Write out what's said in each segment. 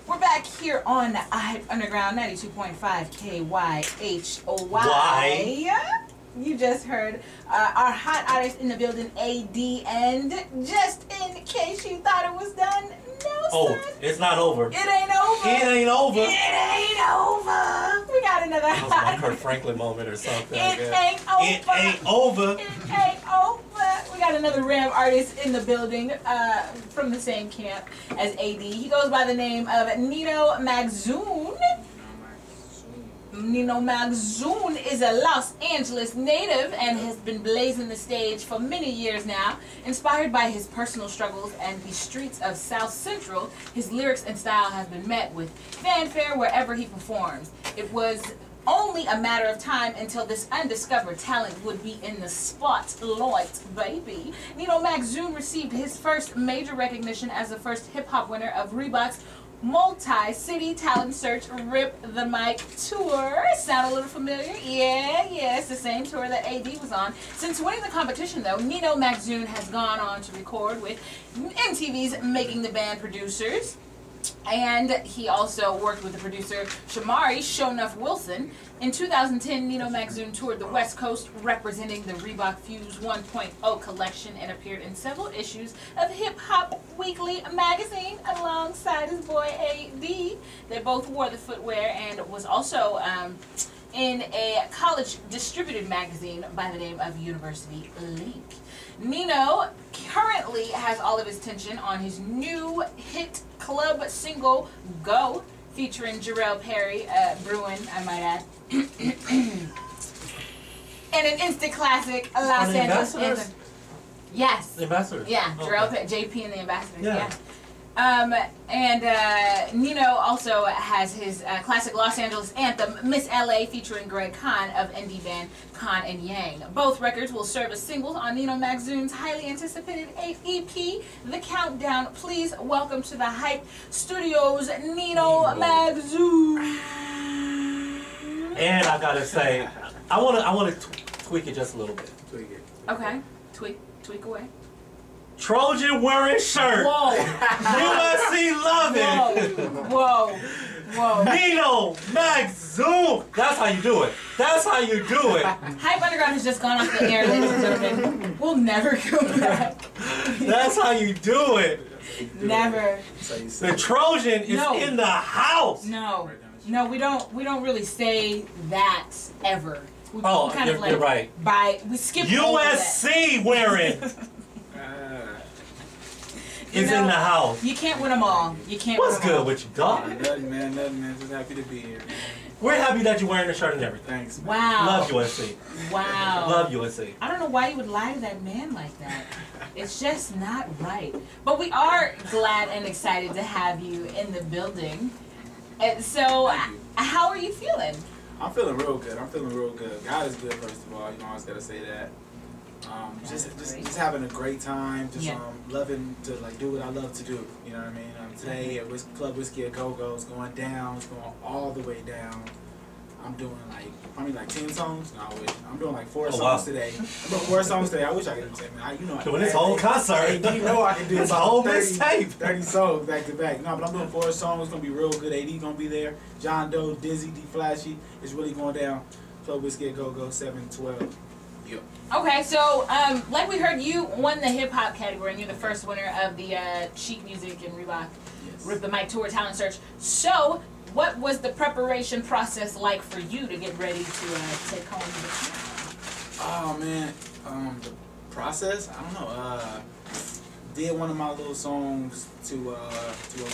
We're back here on KYHY Underground 92.5 KYHY. Why? You just heard our hot artist in the building, AD, and just in case you thought it was done, no, son. It's not over. It ain't over. It ain't over. It ain't over. We got another That was my Kurt Franklin moment or something. It ain't over. It ain't over. It ain't over. We got another Ram artist in the building from the same camp as AD. He goes by the name of Nino Magzoon. Nino Magzoon is a Los Angeles native and has been blazing the stage for many years now. Inspired by his personal struggles and the streets of South Central, his lyrics and style have been met with fanfare wherever he performs. It was only a matter of time until this undiscovered talent would be in the spotlight, baby. Nino Magzoon received his first major recognition as the first hip-hop winner of Reebok's multi-city talent search Rip the Mic tour. Sound a little familiar? Yeah, it's the same tour that AD was on. Since winning the competition, though, Nino Magzoon has gone on to record with MTV's Making the Band producers. And he also worked with the producer Shamari Shonuff Wilson. In 2010, Nino Magzoon toured the West Coast representing the Reebok Fuse 1.0 collection and appeared in several issues of Hip Hop Weekly magazine alongside his boy AD. They both wore the footwear and was also in a college distributed magazine by the name of University Link. Nino currently has all of his attention on his new hit club single, Go, featuring Jarrell Perry, Bruin, I might add. And an instant classic, Los Angeles anthem. Yes. The Ambassadors? Yeah, okay. Jarrell Perry, JP and the Ambassadors, yeah. Nino also has his classic Los Angeles anthem, Miss LA, featuring Greg Kahn of indie band Kahn and Yang. Both records will serve as singles on Nino Magzoon's highly anticipated EP, The Countdown. Please welcome to the Hype Studios, Nino Magzoon. And I gotta say, I wanna tweak it just a little bit. Tweak it. Okay, tweak away. Trojan wearing shirt. Whoa. USC loving. Whoa. Nino Magzoon. That's how you do it. That's how you do it. Hype Underground has just gone off the air, ladies and gentlemen. We'll never come back. That's how you do it. Never. The Trojan is in the house. No, we don't really say that ever. We kind of you're right. We skip USC wearing. Is in the house. You can't win them all. You can't. What's good with you, dog? Nothing, man. Just happy to be here. We're happy that you're wearing the shirt and everything. Thanks, man. Wow. Love USC. Wow. Love USC. I don't know why you would lie to that man like that. It's just not right. But we are glad and excited to have you in the building. And so, how are you feeling? I'm feeling real good. God is good, first of all. You know, I always gotta say that. Just having a great time, loving to do what I love to do. You know what I mean? Today at Club Whiskey at Go-Go, it's going down. It's going all the way down. I'm doing probably 10 songs. No, I wish. I'm doing 4 songs today. I'm doing 4 songs today. I wish I could do 10. You know, doing this whole concert. You know I can do this about whole 30 songs back to back. No, but I'm doing 4 songs. It's gonna be real good. AD gonna be there. John Doe, Dizzy, D Flashy. It's really going down. Club Whiskey at Go-Go 7/12. Yep. Okay, so like we heard, you won the hip hop category, and you're the first winner of the Sheet Music and Reebok Rip the Mic Tour Talent Search. So, what was the preparation process like for you to get ready to take home the crown? Oh man, the process? I don't know. Did one of my little songs to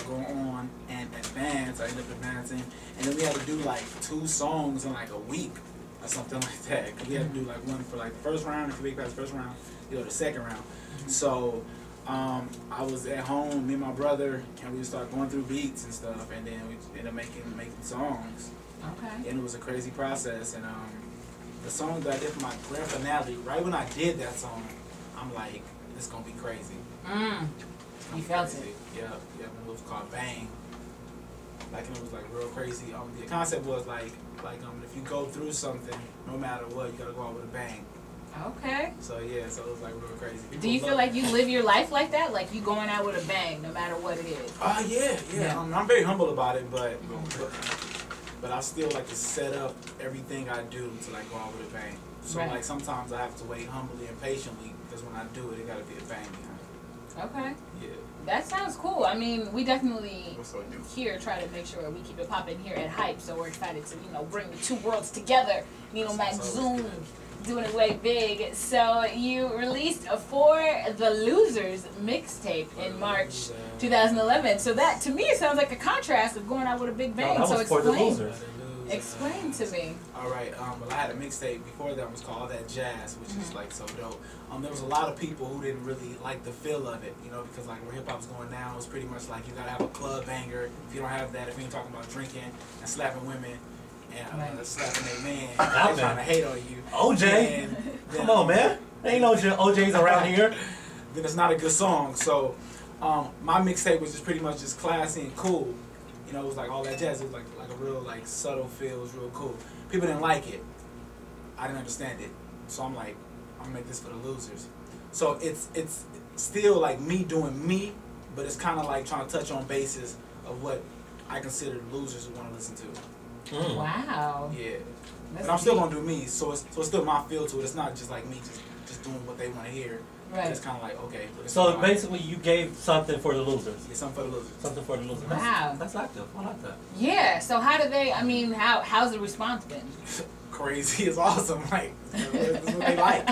go on and advance. I ended up advancing, and then we had to do 2 songs in a week. Or something like that. Cause we had to do one for the first round. If you make past the first round, you go to the second round. So I was at home, me and my brother, and we started going through beats and stuff, and then we ended up making songs. Okay. And it was a crazy process. And the song that I did for my grand finale, right when I did that song, I'm like, it's gonna be crazy. You felt it. Yeah. It was called Bang. And it was real crazy. The concept was if you go through something, no matter what, you gotta go out with a bang. Okay. So yeah, so it was like real crazy. Do you feel like you live your life like that? Like you going out with a bang, no matter what it is? Yeah. I'm very humble about it, but I still like to set up everything I do to like go out with a bang. So Right. like sometimes I have to wait humbly and patiently because when I do it, it gotta be a bang behind it. Okay. Yeah. That sounds cool. I mean, we definitely here try to make sure we keep it popping here at Hype. So we're excited to, bring the two worlds together. Nino Magzoon doing it way big. So you released For the Losers mixtape in March 2011. So that, to me, it sounds like a contrast of going out with a big bang. No, that was For the Losers. Explain to me. All right. Well, I had a mixtape before that was called All That Jazz, which is like so dope. There was a lot of people who didn't really like the feel of it, because like where hip hop's going now, it's pretty much like you gotta have a club banger. If you don't have that, if you ain't talking about drinking and slapping women and slapping their man, they're trying to hate on you. OJ, come on, man. There ain't no OJs around here. Then it's not a good song. So my mixtape was just pretty much just classy and cool. It was like All That Jazz. It was like a real like subtle feel. It was real cool. People didn't like it. I didn't understand it. So I'm like, I'm gonna make this for the losers. So it's still like me doing me, but it's kind of like trying to touch on bases of what I consider losers who want to listen to. Wow. Yeah. That's but I'm still gonna do me. So it's still my feel to it. It's not just like me just doing what they want to hear. Right. It's kind of like, okay. So basically, you gave something for the losers. Yeah, something for the losers. Something for the losers. Wow. That's active. I like that. Yeah. So how do they? I mean, how's the response been? Crazy. It's awesome. Like, that's what they like.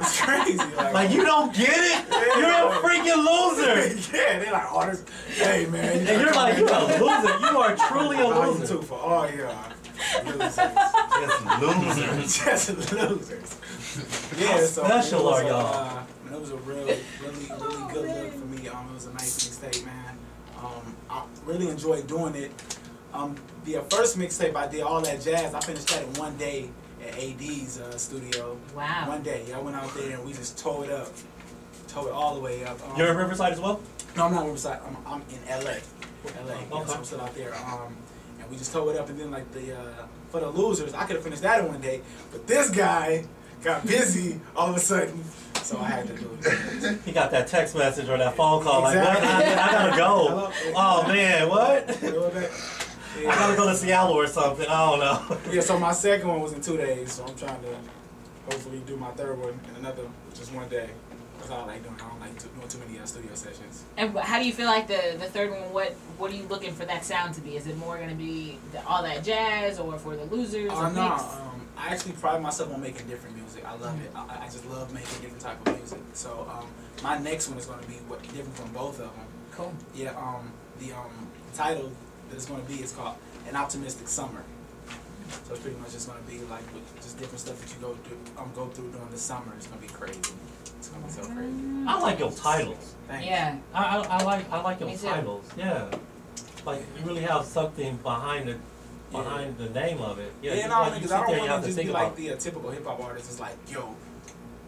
It's crazy. Like you don't get it? Yeah, You're a freaking loser. Yeah, they like, oh, this, hey man. And you're like, you're a loser. You are truly a loser. Too for all y'all. Losers. Just losers. Just losers. Yeah, so special are y'all? It was a really good look for me. It was a nice mixtape, man. I really enjoyed doing it. The first mixtape I did, All That Jazz, I finished that in one day at AD's studio. Wow. One day. I went out there and we just tore it up. Tore it all the way up. You're in Riverside as well? No, I'm not in Riverside. I'm in LA. LA. Okay. Yeah, so I'm still out there. And we just tore it up. And then like For the Losers, I could have finished that in one day. But this guy got busy all of a sudden. So I had to do it. He got that text message or that phone call Exactly. like, what? I gotta go. Oh man, what? Yeah. I gotta go to Seattle or something. I don't know. Yeah, so my second one was in 2 days, so I'm trying to hopefully do my third one in another, just one day. That's all I like doing. I don't like doing too many studio sessions. And how do you feel like the third one? What are you looking for that sound to be? Is it more gonna be All That Jazz or For the Losers? Or No, mix? I actually pride myself on making different music. I love it. I just love making different type of music. So my next one is going to be different from both of them. Cool. Yeah. The title that it's going to be is called An Optimistic Summer. So it's pretty much just going to be like with just different stuff that you go through during the summer. It's going to be crazy. It's going to be so crazy. I like your titles. Thanks. Yeah. I like your Me too. titles. Yeah. Like you really have something behind the name of it. Yeah. Yeah, no, like, because I don't want to just be like the typical hip hop artist. It's like, yo,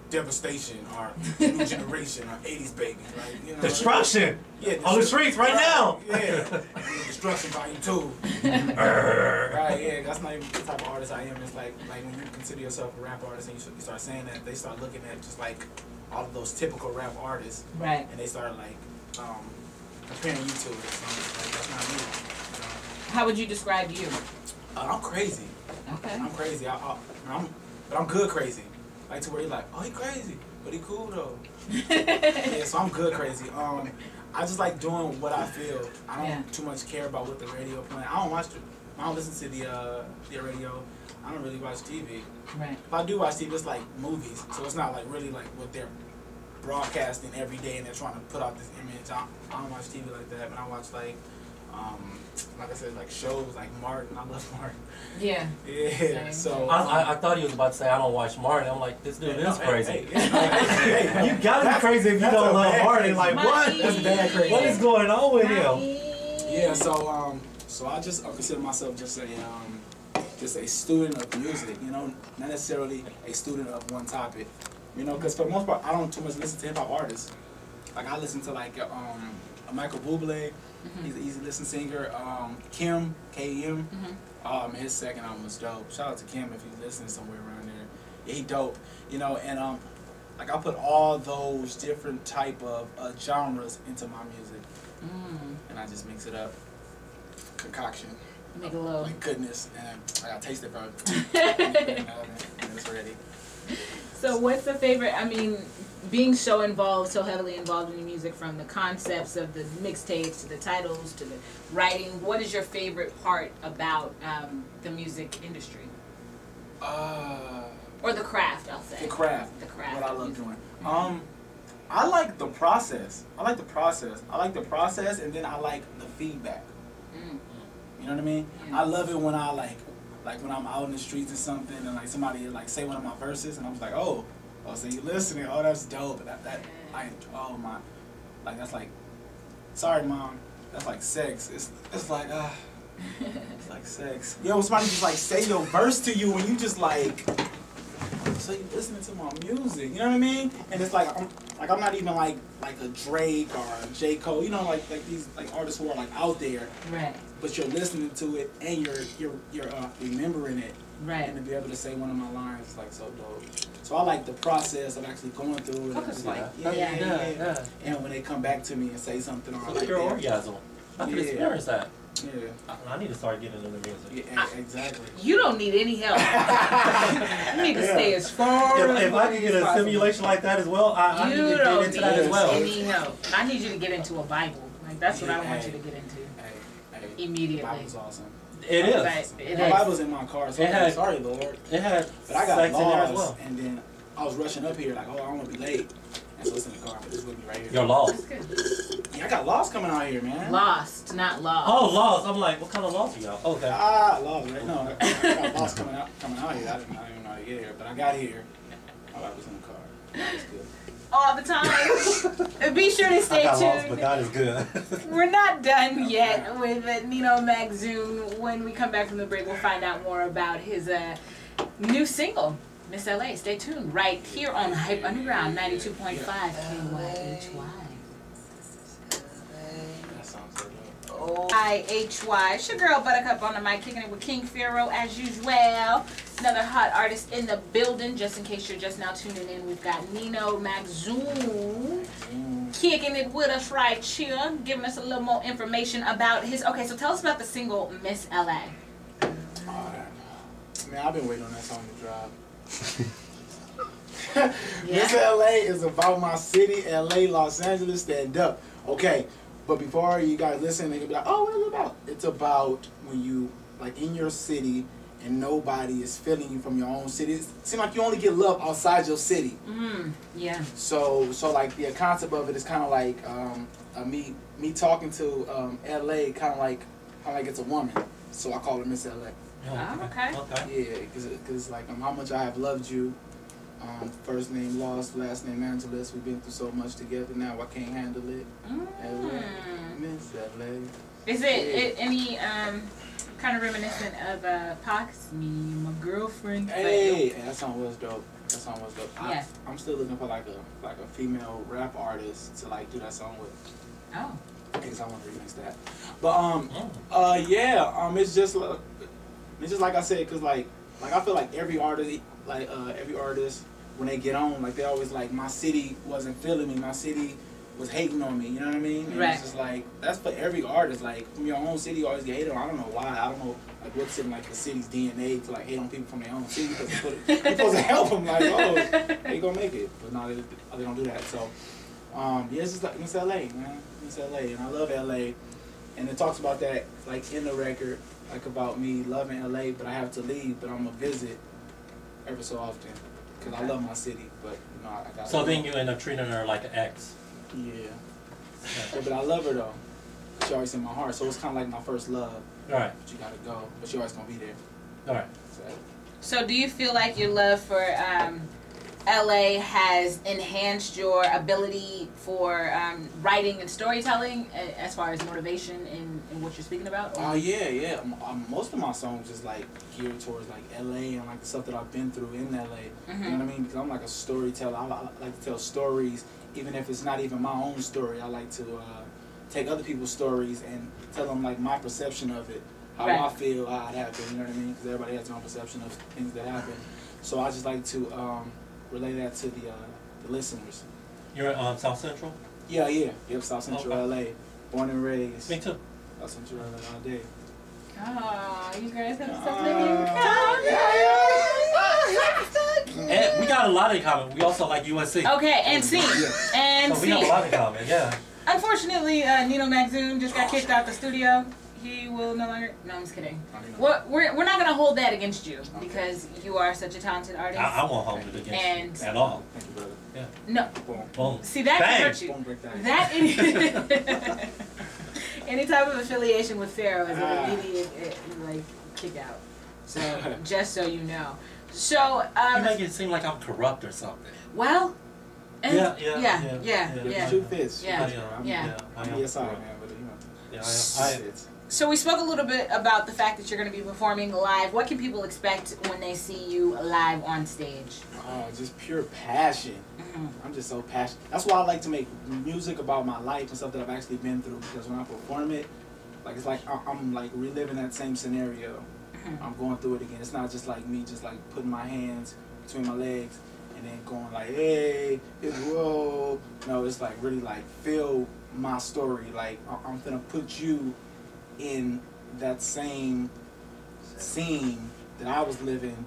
Devastation or New Generation or 80s Baby, right? You know, Destruction. Yeah, On the streets right now. Yeah. Destruction Volume 2. Right, yeah, that's not even the type of artist I am. It's like when you consider yourself a rap artist and you start saying that, they start looking at just like all of those typical rap artists. Right. And they start like comparing you to it. So like, that's not me. You know? How would you describe you? I'm crazy. Okay. I'm crazy. But I'm good crazy. Like to where you're like, oh, he crazy, but he cool though. Yeah, so I'm good crazy. I just like doing what I feel. I don't too much care about what the radio playing. I don't listen to the radio. I don't really watch TV. Right. If I do watch TV, it's like movies. So it's not like really like what they're broadcasting every day and they're trying to put out this image. I don't watch TV like that, but I watch like I said, like shows like Martin. I love Martin. Yeah. Yeah. So I thought he was about to say I don't watch Martin. I'm like, this dude is crazy. Hey, you gotta be crazy if you don't love Martin. Like what? That's bad crazy. What is going on with him? Yeah. So I just consider myself just a student of music. You know, not necessarily a student of one topic. You know, because for the most part, I don't too much listen to hip hop artists. Like I listen to like a Michael Bublé. He's an easy listen singer. Kim, KYHY. His second album was dope. Shout out to Kim if he's listening somewhere around there. he dope. You know, and like I put all those different type of genres into my music, and I just mix it up. Concoction. Make a little. Like goodness, and I gotta taste it first. And it's ready. So what's the favorite, I mean, being so involved, so heavily involved in the music, from the concepts of the mixtapes to the titles to the writing, what is your favorite part about the music industry? Or the craft, I'll say. The craft. The craft. What I love doing. I like the process. I like the process, and then I like the feedback. You know what I mean? I love it when I like when I'm out in the streets or something, and like somebody like say one of my verses, and I was like, oh, so you listening? Oh, that's dope. Oh my, like that's like, sorry mom, that's like sex. It's like it's like sex. Yo, when somebody just like say your verse to you, and you just like, so you listening to my music, you know what I mean? And it's like I'm not even like a Drake or a J. Cole, you know, like these like artists who are like out there, right? But you're listening to it and you're remembering it, right? And to be able to say one of my lines is like so dope. So I like the process of actually going through it. And it's like yeah. And when they come back to me and say something, or like your orgasm. I can experience that. Yeah. I need to start getting into music. Yeah, exactly. You don't need any help. You need to stay as far as if I can get a simulation like that as well, I need to get into that as well. Any help. I need you to get into a Bible. Like that's what I want you to get into. Immediately. The Bible's awesome. It is. Right. My Bible's in my car, so I'm sorry, Lord. It had but I got sex lost, in there as well. And then I was rushing up here like, oh, I don't want to be late. And so it's in the car, but it's with me right here. You're lost. That's good. Yeah, I got lost coming out here, man. Lost, not lost. Oh, lost. I'm like, what kind of lost are y'all? Okay. Lost, right? No, I got lost coming out here. I didn't even know how to get here, but I got here. My wife was in the car. That was good. All the time. Be sure to stay tuned. Lost, but God is good. We're not done yet with Nino Magzoon. When we come back from the break, we'll find out more about his new single, Miss LA. Stay tuned right here on Hype Underground 92.5 KYHY. KYHY. It's your girl Buttercup on the mic, kicking it with King Pharaoh as usual. Another hot artist in the building. Just in case you're just now tuning in, we've got Nino Magzoon kicking it with us right here, giving us a little more information about his. Okay, so tell us about the single Miss LA. Man, I've been waiting on that song to drop. Miss LA is about my city, LA, Los Angeles, stand up. Okay. But before you guys listen, they'll be like, oh, what is it about? It's about when you, like, in your city and nobody is feeling you from your own city. It seems like you only get love outside your city. Yeah. So like, the concept of it is kind of like me talking to LA, kind of like it's a woman. So I call her Miss LA. Oh, okay. Yeah, because it's like how much I have loved you. First name Lost, last name Angeles. We've been through so much together. Now I can't handle it. LA, Miss LA. Is it any kind of reminiscent of Pac's "Me, My Girlfriend"? Hey, that song was dope. Yeah. I'm still looking for like a female rap artist to like do that song with. Oh. Because I want to remix that. But it's just like I said, cause like I feel like every artist when they get on, like they always like, my city wasn't feeling me, my city was hating on me, you know what I mean? And right. It's just like, that's for every artist, like from your own city you always get hated on. I don't know why, I don't know like what's in like the city's DNA to like hate on people from their own city, because you're supposed to help them, like, oh, they gonna make it, but no, they don't do that. So it's just like Miss LA, man, Miss LA, and I love LA, and it talks about that like in the record, like about me loving LA, but I have to leave, but I'm gonna visit every so often, because I love my city, but you know, I gotta. So then you end up treating her like an ex. Yeah. But I love her though. She always in my heart, so it's kind of like my first love. All right. But you gotta go, but she always gonna be there. All right. So do you feel like your love for LA has enhanced your ability for writing and storytelling as far as motivation in what you're speaking about? Oh yeah. Most of my songs is like geared towards like LA and like the stuff that I've been through in LA. You know what I mean? Because I'm like a storyteller. I like to tell stories, even if it's not even my own story. I like to take other people's stories and tell them like my perception of it, how I feel, how it happened. You know what I mean? Because everybody has their own perception of things that happen. So I just like to relay that to the listeners. You're at South Central? Yeah, yep, South Central LA, born and raised. Me too. South Central LA all day. Oh, you guys have something in common. And we got a lot in common. We also like USC. Okay, and scene. And So we have a lot in common, yeah. Unfortunately, Nino Magzoon just got kicked out the studio. He will no longer. No, I'm just kidding. We're not going to hold that against you because you are such a talented artist. I won't hold it against you at all. Thank you, brother. Yeah. No. Boom. See, that can hurt you. Boom, break that. Any type of affiliation with Pharaoh is an immediate like kick out. So just so you know. So you make it seem like I'm corrupt or something. well. Yeah. The truth is, Yeah. I'm Yes, sorry, man, but you know. Yeah, So we spoke a little bit about the fact that you're going to be performing live. What can people expect when they see you live on stage? Oh, just pure passion. I'm just so passionate. That's why I like to make music about my life and stuff that I've actually been through. Because when I perform it, like it's like I'm like reliving that same scenario. I'm going through it again. It's not just like me just like putting my hands between my legs and then going like, hey, whoa. No, it's like really like feel my story. Like I'm gonna put you in that same scene that I was living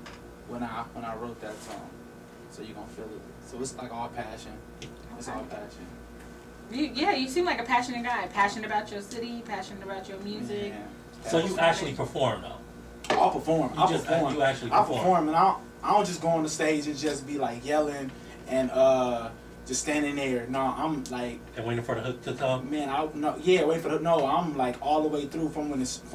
when I wrote that song. So you're gonna feel it. So it's like all passion. It's all passion. You seem like a passionate guy. Passionate about your city, passionate about your music. Yeah. So you actually perform though? I'll perform. You actually I perform, and I don't just go on the stage and just be like yelling and just standing there. No, I'm like. And waiting for the hook to come. Man, wait for the no. I'm like all the way through from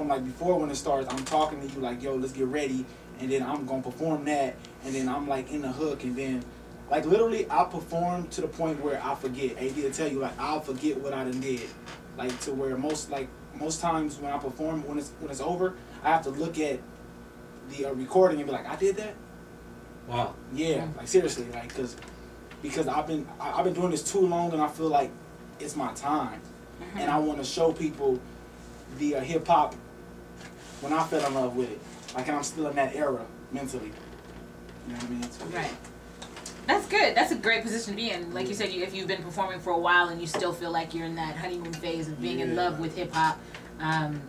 like before when it starts. I'm talking to you like, yo, let's get ready, and then I'm gonna perform that, and then I'm like in the hook, and then like literally I perform to the point where I forget. AD will tell you like I'll forget what I done did, like to where most times when I perform when it's over, I have to look at the recording and be like, I did that. Wow. Yeah, like seriously, like because I've been doing this too long, and I feel like it's my time, and I want to show people the hip hop when I fell in love with it, like, and I'm still in that era mentally. You know what I mean? So, right. That's good. That's a great position to be in. Like you said, if you've been performing for a while and you still feel like you're in that honeymoon phase of being in love with hip hop, and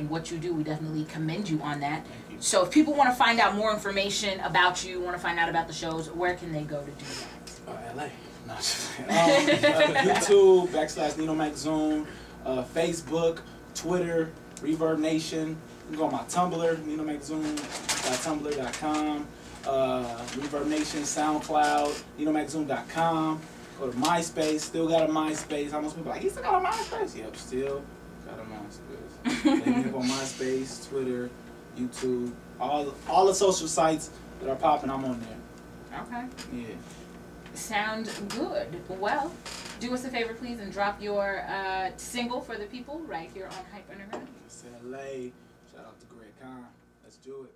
what you do, we definitely commend you on that. So if people want to find out more information about you, want to find out about the shows, where can they go to do that? LA. No, YouTube / Nino Magzoon, Facebook, Twitter, Reverb Nation. You can go on my Tumblr, ninomagzoon.tumblr.com. Reverb Nation, SoundCloud, ninomagzoon.com. Go to MySpace. Still got a MySpace. How much people like, you still got a MySpace? Yep, still got a MySpace. Hit me up on MySpace, Twitter, YouTube, all the social sites that are popping. I'm on there. Okay. Yeah. Sound good. Well, do us a favor, please, and drop your single for the people right here on Hype Underground. It's LA. Shout out to Greg Khan. Let's do it.